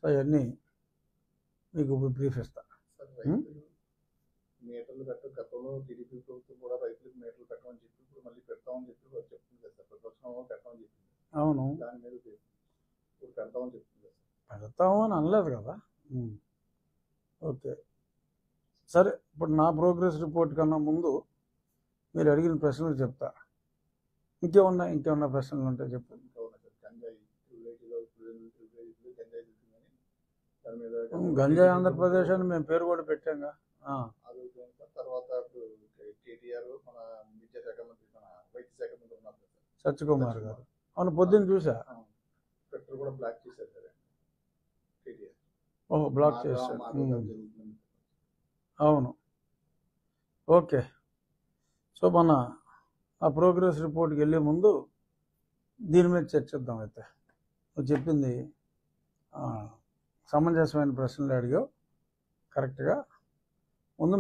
అవన్నీ మీకు ఇప్పుడు బ్రీఫ్ ఇస్తా. మీటర్లు పెట్ట గతంలో టీడీపీ ప్రభుత్వం కూడా రైతులకు మీటర్లు పెట్టమని చెప్పి ఇప్పుడు మళ్ళీ పెడతామని చెప్పి చెప్తుంది కదా సార్. ప్రతిపక్షం పెట్టమని చెప్పింది. అవును, దాని మీద ఇప్పుడు పెడతామని చెప్తుంది కదా సార్. పెడతాము అని అనలేదు కదా. ఓకే సరే, ఇప్పుడు నా ప్రోగ్రెస్ రిపోర్ట్ కన్నా ముందు మీరు అడిగిన ప్రశ్నలు చెప్తా. ఇంకేమన్నా ప్రశ్నలు ఉంటే చెప్పండి. గంజాయి ఆంధ్రప్రదేశ్ అని మేము పేరు కూడా పెట్టాంగా. తర్వాత కేటీఆర్ మన విద్యాశాఖ మంత్రి, మన వైద్య శాఖ మంత్రి ఉన్నారు సత్యకుమార్ గారు. అవును, పొద్దున్న చూసా. పెట్రోల్ కూడా బ్లాక్ చేశారు సార్ కేటీఆర్. ఓహో, బ్లాక్ చేశారు. అవును, ఓకే. సో మన ఆ ప్రోగ్రెస్ రిపోర్ట్కి వెళ్ళే ముందు దీని మీద చర్చిద్దాం. అయితే నువ్వు చెప్పింది సమంజసమైన ప్రశ్నలు అడిగావు కరెక్ట్గా. ముందు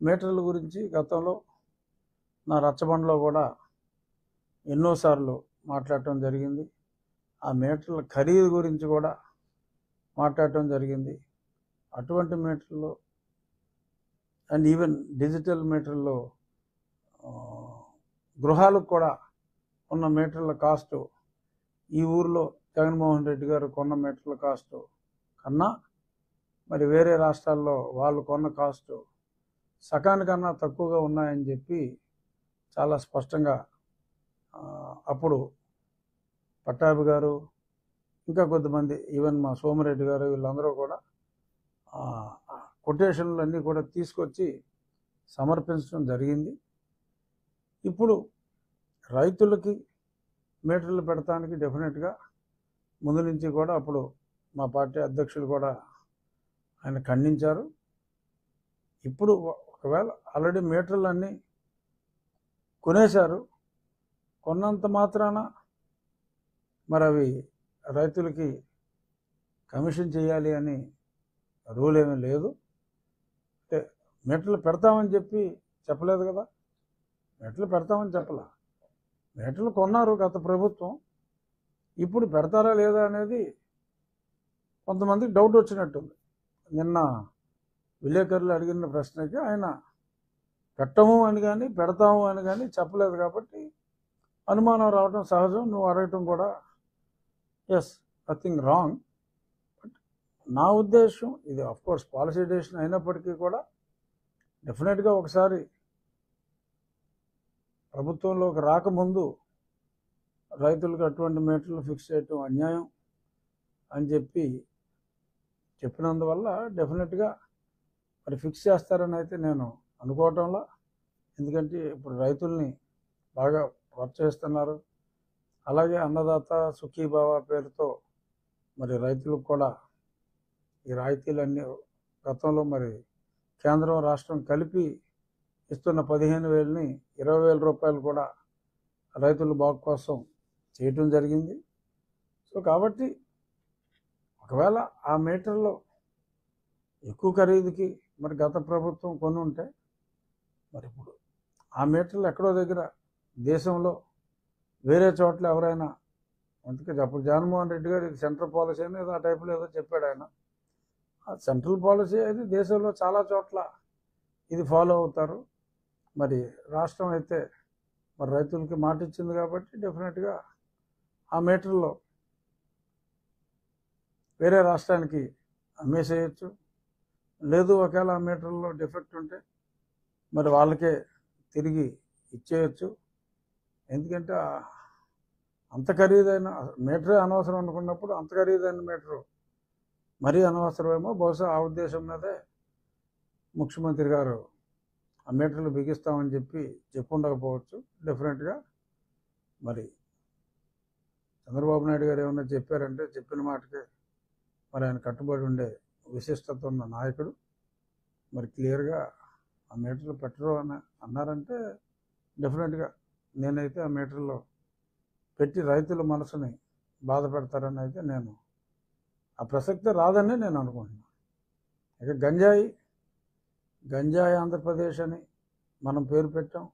మీటర్ల గురించి గతంలో నా రచ్చబండలో కూడా ఎన్నోసార్లు మాట్లాడటం జరిగింది. ఆ మీటర్ల ఖరీదు గురించి కూడా మాట్లాడటం జరిగింది. అటువంటి మీటర్లు అండ్ ఈవెన్ డిజిటల్ మీటర్లో గృహాలకు కూడా ఉన్న మీటర్ల కాస్టు ఈ ఊరిలో జగన్మోహన్ రెడ్డి గారు కొన్న మీటర్ల కాస్టు కన్నా మరి వేరే రాష్ట్రాల్లో వాళ్ళు కొన్న కాస్టు సకానికన్నా తక్కువగా ఉన్నాయని చెప్పి చాలా స్పష్టంగా అప్పుడు పట్టాభి గారు, ఇంకా కొద్దిమంది, ఈవెన్ మా సోమిరెడ్డి గారు, వీళ్ళందరూ కూడా కొటేషన్లు అన్నీ కూడా తీసుకొచ్చి సమర్పించడం జరిగింది. ఇప్పుడు రైతులకి మీటర్లు పెడతానికి డెఫినెట్గా ముందు నుంచి కూడా అప్పుడు మా పార్టీ అధ్యక్షులు కూడా ఆయన ఖండించారు. ఇప్పుడు ఒకవేళ ఆల్రెడీ మీటర్లు అన్నీ కొనేశారు, కొన్నంత మాత్రాన మరి అవి రైతులకి కమిషన్ చేయాలి అని రూల్ ఏమీ లేదు. అంటే మీటర్లు పెడతామని చెప్పి చెప్పలేదు కదా. మీటర్లు పెడతామని చెప్పలా. మీటర్లు కొన్నారు గత ప్రభుత్వం. ఇప్పుడు పెడతారా లేదా అనేది కొంతమందికి డౌట్ వచ్చినట్టుంది. నిన్న విలేకరులు అడిగిన ప్రశ్నకి ఆయన పెట్టము అని కానీ పెడతాము అని కానీ చెప్పలేదు. కాబట్టి అనుమానం రావడం సహజం. నువ్వు అడగటం కూడా ఎస్, నథింగ్ రాంగ్. బట్ నా ఉద్దేశం ఇది ఆఫ్కోర్స్ పాలసీ డెసిషన్ అయినప్పటికీ కూడా డెఫినెట్గా ఒకసారి ప్రభుత్వంలోకి రాకముందు రైతులకు అటువంటి మీటర్లు ఫిక్స్ చేయటం అన్యాయం అని చెప్పినందువల్ల డెఫినెట్గా మరి ఫిక్స్ చేస్తారని అయితే నేను అనుకోవటంలో. ఎందుకంటే ఇప్పుడు రైతుల్ని బాగా ప్రోత్సహిస్తున్నారు. అలాగే అన్నదాత సుఖీభావ పేరుతో మరి రైతులకు కూడా ఈ రాయితీలన్నీ గతంలో మరి కేంద్రం రాష్ట్రం కలిపి ఇస్తున్న 15,000ని 20,000 రూపాయలు కూడా రైతుల బాగు కోసం చేయటం జరిగింది. సో కాబట్టి ఒకవేళ ఆ మీటర్లో ఎక్కువ ఖరీదుకి మరి గత ప్రభుత్వం కొని ఉంటే మరి ఇప్పుడు ఆ మీటర్లు ఎక్కడో దగ్గర దేశంలో వేరే చోట్ల ఎవరైనా, అందుకే అప్పుడు జగన్మోహన్ రెడ్డి గారు ఇది సెంట్రల్ పాలసీ అని ఏదో ఆ టైపులో ఏదో చెప్పాడు ఆయన. ఆ సెంట్రల్ పాలసీ అయితే దేశంలో చాలా చోట్ల ఇది ఫాలో అవుతారు. మరి రాష్ట్రం అయితే మరి రైతులకి మాట ఇచ్చింది కాబట్టి డెఫినెట్గా ఆ మీటర్లో వేరే రాష్ట్రానికి అమ్మేసేయచ్చు. లేదు ఒకవేళ ఆ మీటర్లో డిఫెక్ట్ ఉంటే మరి వాళ్ళకే తిరిగి ఇచ్చేయచ్చు. ఎందుకంటే అంత ఖరీదైన మీటరే అనవసరం అనుకున్నప్పుడు అంత ఖరీదైన మీటరు మరీ అనవసరమేమో. బహుశా ఆ ఉద్దేశం మీదే ముఖ్యమంత్రి గారు ఆ మీటర్లు బిగిస్తామని చెప్పుండకపోవచ్చు. డెఫినెట్గా మరి చంద్రబాబు నాయుడు గారు ఏమన్నా చెప్పారంటే చెప్పిన మాటకే మరి ఆయన కట్టుబడి ఉండే విశిష్టత ఉన్న నాయకుడు. మరి క్లియర్గా ఆ మీటర్లు పెట్టరు అని అన్నారంటే డెఫినెట్గా నేనైతే ఆ మీటర్లో పెట్టి రైతుల మనసుని బాధ పెడతారని అయితే నేను ఆ ప్రసక్తి రాదని నేను అనుకుంటున్నాను. ఇక గంజాయి ఆంధ్రప్రదేశ్ అని మనం పేరు పెట్టాం.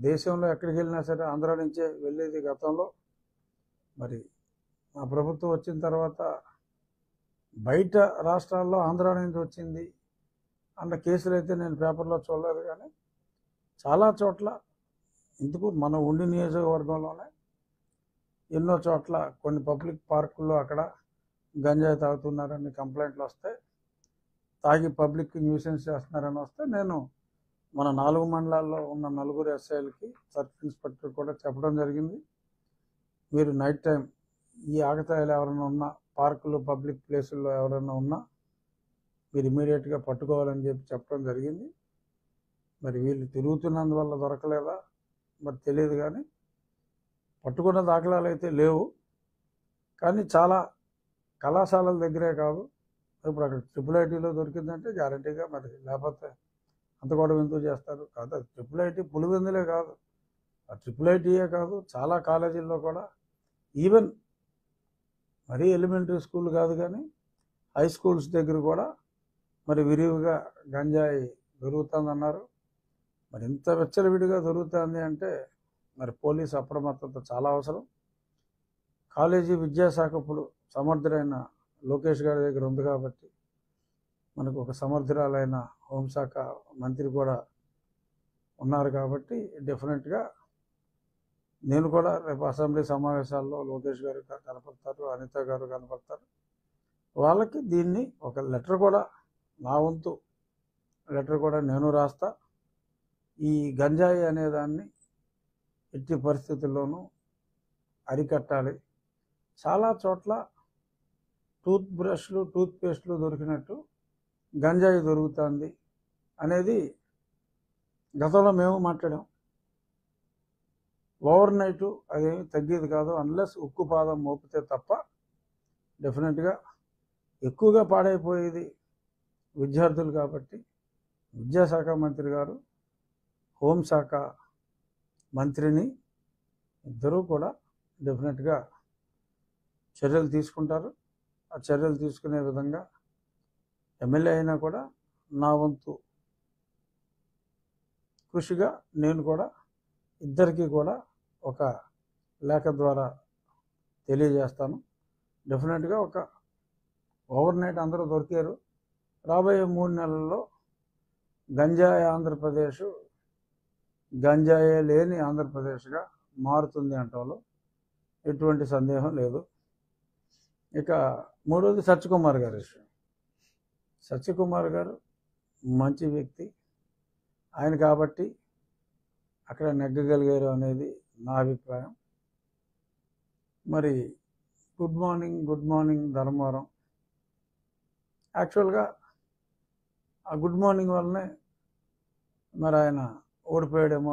దేశంలో ఎక్కడికి వెళ్ళినా సరే ఆంధ్ర నుంచే వెళ్ళేది గతంలో. మరి మా ప్రభుత్వం వచ్చిన తర్వాత బయట రాష్ట్రాల్లో ఆంధ్ర నుంచి వచ్చింది అన్న కేసులు అయితే నేను పేపర్లో చూడలేదు, కానీ చాలా చోట్ల ఇందుకు మన ఉండి నియోజకవర్గంలోనే ఎన్నో చోట్ల కొన్ని పబ్లిక్ పార్కుల్లో అక్కడ గంజాయి తాగుతున్నారని కంప్లైంట్లు వస్తాయి, తాగి పబ్లిక్ న్యూసెన్స్ చేస్తున్నారని వస్తే నేను మన 4 మండలాల్లో ఉన్న 4 ఎస్ఐలకి సర్కిల్ ఇన్స్పెక్టర్ కూడా చెప్పడం జరిగింది. మీరు నైట్ టైం ఈ ఆగతాయిలు ఎవరైనా ఉన్నా, పార్కులు పబ్లిక్ ప్లేసుల్లో ఎవరైనా ఉన్నా మీరు ఇమీడియట్గా పట్టుకోవాలని చెప్పడం జరిగింది. మరి వీళ్ళు తిరుగుతున్నందువల్ల దొరకలేదా మరి తెలియదు, కానీ పట్టుకున్న దాఖలాలు అయితే లేవు. కానీ చాలా కళాశాలల దగ్గరే కాదు, ఇప్పుడు అక్కడ IIITలో దొరికిందంటే గ్యారంటీగా మరి, లేకపోతే అంత కూడా ఎందుకు చేస్తారు కాదు. అది IIIT పులివెందులే కాదు, ఆ IIITయే కాదు, చాలా కాలేజీల్లో కూడా, ఈవెన్ మరీ ఎలిమెంటరీ స్కూల్ కాదు కానీ హై స్కూల్స్ దగ్గర కూడా మరి విరివిగా గంజాయి దొరుకుతుందన్నారు. మరి ఇంత విచ్చలవిడిగా దొరుకుతుంది అంటే మరి పోలీసు అప్రమత్తత చాలా అవసరం. కాలేజీ విద్యాశాఖ ఇప్పుడు సమర్థుడైన లోకేష్ గారి దగ్గర ఉంది కాబట్టి, మనకు ఒక సమర్థురాలైన హోంశాఖ మంత్రి కూడా ఉన్నారు కాబట్టి డెఫినెట్గా నేను కూడా రేపు అసెంబ్లీ సమావేశాల్లో లోకేష్ గారు కనపడతారు, అనిత గారు కనపడతారు. వాళ్ళకి దీన్ని ఒక లెటర్ కూడా, నా వంతు లెటర్ కూడా నేను రాస్తా. ఈ గంజాయి అనేదాన్ని ఎట్టి పరిస్థితుల్లోనూ అరికట్టాలి. చాలా చోట్ల టూత్ బ్రష్లు, టూత్ పేస్ట్లు దొరికినట్టు గంజాయి దొరుకుతుంది అనేది గతంలో మేము మాట్లాడాం. ఓవర్ నైట్ అదేమి తగ్గేది కాదు, అన్లెస్ ఉక్కు పాదం మోపితే తప్ప. డెఫినెట్గా ఎక్కువగా పాడైపోయేది విద్యార్థులు కాబట్టి విద్యాశాఖ మంత్రి గారు, హోంశాఖ మంత్రిని ఇద్దరూ కూడా డెఫినెట్గా చర్యలు తీసుకుంటారు. ఆ చర్యలు తీసుకునే విధంగా ఎమ్మెల్యే అయినా కూడా నా వంతు కృషిగా నేను కూడా ఇద్దరికీ కూడా ఒక లేఖ ద్వారా తెలియజేస్తాను. డెఫినెట్గా ఒక ఓవర్ నైట్ అందరూ దొరికారు. రాబోయే 3 నెలల్లో గంజాయి ఆంధ్రప్రదేశ్, గంజాయే లేని ఆంధ్రప్రదేశ్గా మారుతుంది అంటంలో ఎటువంటి సందేహం లేదు. ఇక మూడోది సత్యకుమార్ గారి విషయం. సత్యకుమార్ గారు మంచి వ్యక్తి, ఆయన కాబట్టి అక్కడ నెగ్గగలిగారు అనేది నా అభిప్రాయం. మరి గుడ్ మార్నింగ్ ధర్మవరం, యాక్చువల్గా ఆ గుడ్ మార్నింగ్ వల్లనే మరి ఆయన ఓడిపోయాడేమో